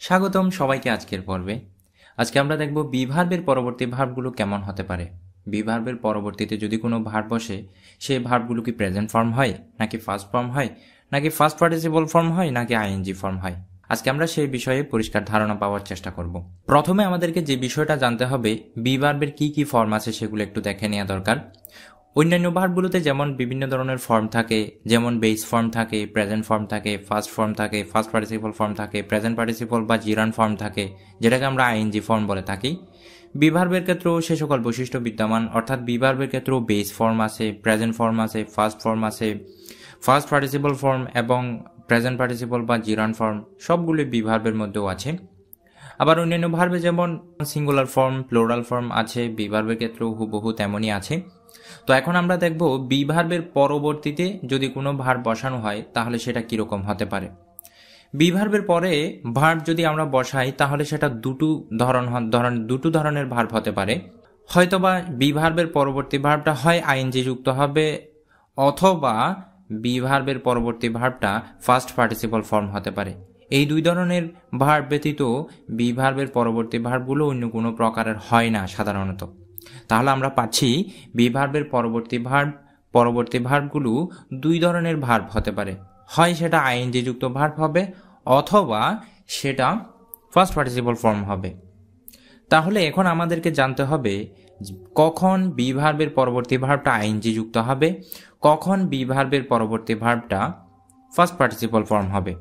স্বাগতম সবাইকে আজকের পর্বে। আজকে আমরা দেখব বি ভার্বের পরবর্তী ভার্বগুলো কেমন হতে পারে। বি ভার্বের পরবর্তীতে যদি কোনো ভার্ব বসে, সেই ভার্বগুলো কি প্রেজেন্ট ফর্ম হয়, নাকি ফার্স্ট ফর্ম হয়, নাকি ফার্স্ট পার্টিসিপল ফর্ম হয়, নাকি আইএনজি ফর্ম হয়। আজকে আমরা সেই বিষয়ে পরিষ্কার ধারণা পাওয়ার চেষ্টা করব। প্রথমে আমাদেরকে যে বিষয়টা জানতে হবে, বি ভার্বের কি কি ফর্ম আছে সেগুলো একটু দেখে নেওয়া দরকার। অন্যান্য ভার্বগুলোতে যেমন বিভিন্ন ধরনের ফর্ম থাকে, যেমন বেস ফর্ম থাকে, প্রেজেন্ট ফর্ম থাকে, ফার্স্ট ফর্ম থাকে, ফার্স্ট পার্টিসিপল ফর্ম থাকে, প্রেজেন্ট পার্টিসিপল বা জিরান ফর্ম থাকে, যেটাকে আমরা আইএনজি ফর্ম বলে থাকি। বি ভার্বের ক্ষেত্রেও সে সকল বৈশিষ্ট্য বিদ্যমান, অর্থাৎ বি ভার্বের ক্ষেত্রেও বেস ফর্ম আছে, প্রেজেন্ট ফর্ম আছে, ফার্স্ট ফর্ম আছে, ফার্স্ট পার্টিসিপল ফর্ম এবং প্রেজেন্ট পার্টিসিপল বা জিরান ফর্ম সবগুলি বি ভার্বের মধ্যেও আছে। আবার অন্যান্য ভার্বে যেমন সিঙ্গুলার ফর্ম, প্লোরাল ফর্ম আছে, বি ভার্বের ক্ষেত্রেও হুবহু তেমনই আছে। তো এখন আমরা দেখব বি ভার্বের পরবর্তীতে যদি কোনো ভার্ব বসানো হয় তাহলে সেটা কিরকম হতে পারে। বি ভার্বের পরে ভার্ব যদি আমরা বসাই তাহলে সেটা দুটো ধরনের ভার্ব হতে পারে। হয়তোবা বি ভার্বের পরবর্তী ভার্বটা হয় আইএনজি যুক্ত হবে, অথবা বি ভার্বের পরবর্তী ভার্বটা ফার্স্ট পার্টিসিপল ফর্ম হতে পারে। এই দুই ধরনের ভার্ব ব্যতীত বি ভার্বের পরবর্তী ভার্বগুলো অন্য কোনো প্রকারের হয় না সাধারণত। তাহলে আমরা পাচ্ছি বি ভার্বের পরবর্তী ভার্বগুলো দুই ধরনের ভার্ব হতে পারে, হয় সেটা আইএনজি যুক্ত ভার্ব হবে, অথবা সেটা ফার্স্ট পার্টিসিপল ফর্ম হবে। তাহলে এখন আমাদেরকে জানতে হবে কখন বি ভার্বের পরবর্তী ভার্বটা আইএনজি যুক্ত হবে, কখন বি ভার্বের পরবর্তী ভার্বটা ফার্স্ট পার্টিসিপল ফর্ম হবে।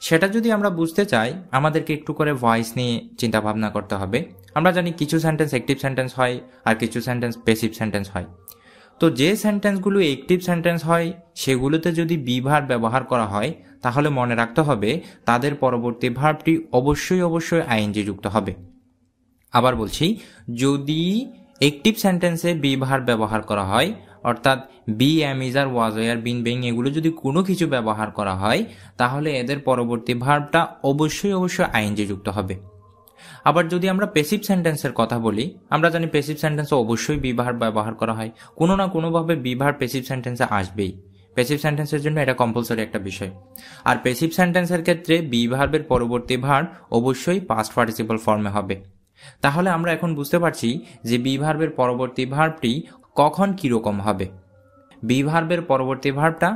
সেটা যদি আমরা বুঝতে চাই আমাদেরকে একটু করে ভয়েস নিয়ে চিন্তা ভাবনা করতে হবে। আমরা জানি কিছু সেন্টেন্স অ্যাক্টিভ সেন্টেন্স হয় আর কিছু সেন্টেন্স প্যাসিভ সেন্টেন্স হয়। তো যে সেন্টেন্সগুলো অ্যাক্টিভ সেন্টেন্স হয় সেগুলোতে যদি বি ভার্ব ব্যবহার করা হয় তাহলে মনে রাখতে হবে তাদের পরবর্তী ভার্বটি অবশ্যই আইএনজি যুক্ত হবে। আবার বলছি, যদি অ্যাক্টিভ সেন্টেন্সে বি ভার্ব ব্যবহার করা হয়, অর্থাৎ বি, এম, ইজ, আর, ওয়াজ, আর, বিন, বেং এগুলো যদি কোনো কিছু ব্যবহার করা হয় তাহলে এদের পরবর্তী ভার্বটা অবশ্যই আইএনজি যুক্ত হবে। আবার যদি আমরা প্যাসিভ সেন্টেন্সের কথা বলি, আমরা জানি প্যাসিভ সেন্টেন্সে অবশ্যই বি ভার্ব ব্যবহার করা হয়, কোনো না কোনোভাবে বি ভার্ব প্যাসিভ সেন্টেন্সে আসবেই। প্যাসিভ সেন্টেন্সের জন্য এটা কম্পালসরি একটা বিষয়। আর প্যাসিভ সেন্টেন্সের ক্ষেত্রে বি ভার্বের পরবর্তী ভার্ব অবশ্যই পাস্ট পার্টিসিপল ফর্মে হবে। তাহলে আমরা এখন বুঝতে পারছি যে বি ভার্বের পরবর্তী ভার্বটি কখন কিরকম হবে। বি ভার্বের পরবর্তী ভার্বটা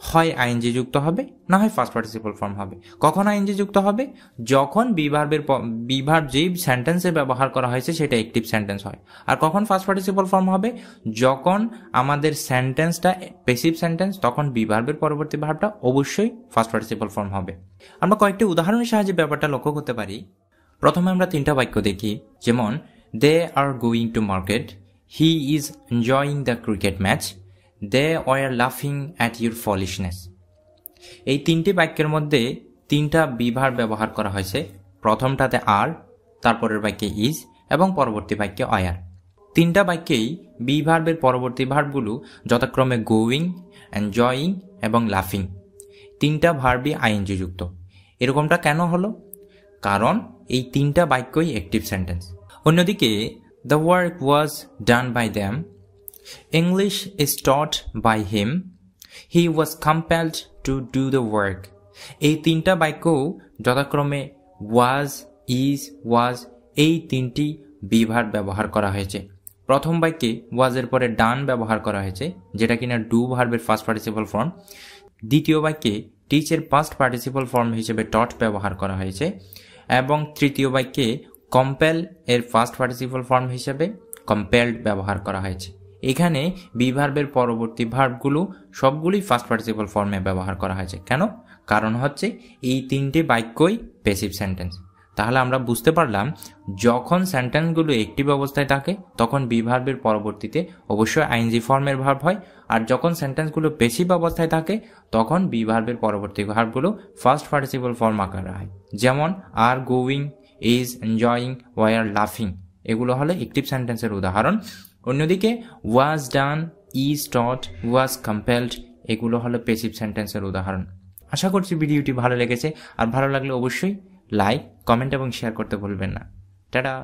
হয় আইএনজি যুক্ত হবে, না হয় ফার্স্ট পার্টিসিপল ফর্ম হবে। কখন আইএনজি যুক্ত হবে? যখন বি ভার্ব যেই সেন্টেন্সে ব্যবহার করা হয়েছে সেটা অ্যাক্টিভ সেন্টেন্স হয়। আর কখন ফার্স্ট পার্টিসিপল ফর্ম হবে? যখন আমাদের সেন্টেন্সটা প্যাসিভ সেন্টেন্স, তখন বি ভার্বের পরবর্তী ভার্বটা অবশ্যই ফার্স্ট পার্টিসিপল ফর্ম হবে। আমরা কয়েকটি উদাহরণের সাহায্যে ব্যাপারটা লক্ষ্য করতে পারি। প্রথমে আমরা তিনটা বাক্য দেখি, যেমন they are going to market, he is enjoying the cricket match, they were লাফিং অ্যাট ইউর ফলিশনেস। এই তিনটি বাক্যের মধ্যে তিনটা বি ভার্ব ব্যবহার করা হয়েছে। প্রথমটাতে আর, তারপরের বাক্যে ইজ এবং পরবর্তী বাক্যে ওয়ার। তিনটা বাক্যেই বি ভার্বের পরবর্তী ভার্বগুলো যথাক্রমে গোয়িং, এনজয়িং এবং লাফিং। তিনটা ভার্বই আইএনজি যুক্ত। এরকমটা কেন হলো? কারণ এই তিনটা বাক্যই অ্যাক্টিভ সেন্টেন্স। অন্যদিকে the work was done by them, English is taught by him, he was compelled to do the work. এই তিনটা বাক্যও যথাক্রমে ওয়াজ, ইজ, ওয়াজ এই তিনটি বি ভার্ব ব্যবহার করা হয়েছে। প্রথম বাক্যে ওয়াজের পরে ডান ব্যবহার করা হয়েছে, যেটা কিনা ডু ভার্বের ফার্স্ট পার্টিসিপল ফর্ম। দ্বিতীয় বাক্যে টিচের পাস্ট পার্টিসিপল ফর্ম হিসেবে টট ব্যবহার করা হয়েছে, এবং তৃতীয় বাক্যে কম্পেল এর ফার্স্ট পার্টিসিপল ফর্ম হিসেবে কম্পেলড ব্যবহার করা হয়েছে। এখানে বি ভার্বের পরবর্তী ভার্বগুলো সবগুলোই ফার্স্ট পার্টিসিপল ফর্মে ব্যবহার করা হয়েছে। কেন? কারণ হচ্ছে এই তিনটে বাক্যই প্যাসিভ সেন্টেন্স। তাহলে আমরা বুঝতে পারলাম যখন সেন্টেন্সগুলো অ্যাক্টিভ অবস্থায় থাকে তখন বি ভার্বের পরবর্তীতে অবশ্যই আইএনজি ফর্মের ভার্ব হয়, আর যখন সেন্টেন্সগুলো প্যাসিভ অবস্থায় থাকে তখন বি ভার্বের পরবর্তী ভার্বগুলো ফার্স্ট পার্টিসিপল ফর্ম আকারে হয়। যেমন are going, is, enjoying, were, লাফিং এগুলো হলো অ্যাক্টিভ সেন্টেন্সের উদাহরণ। অন্যদিকে ওয়াজ ডান, ইজ টট, ওয়াজ কম্পেলড এগুলো হলো প্যাসিভ সেন্টেন্সের উদাহরণ। আশা করছি ভিডিওটি ভালো লেগেছে, আর ভালো লাগলে অবশ্যই লাইক, কমেন্ট এবং শেয়ার করতে ভুলবেন না। টাটা।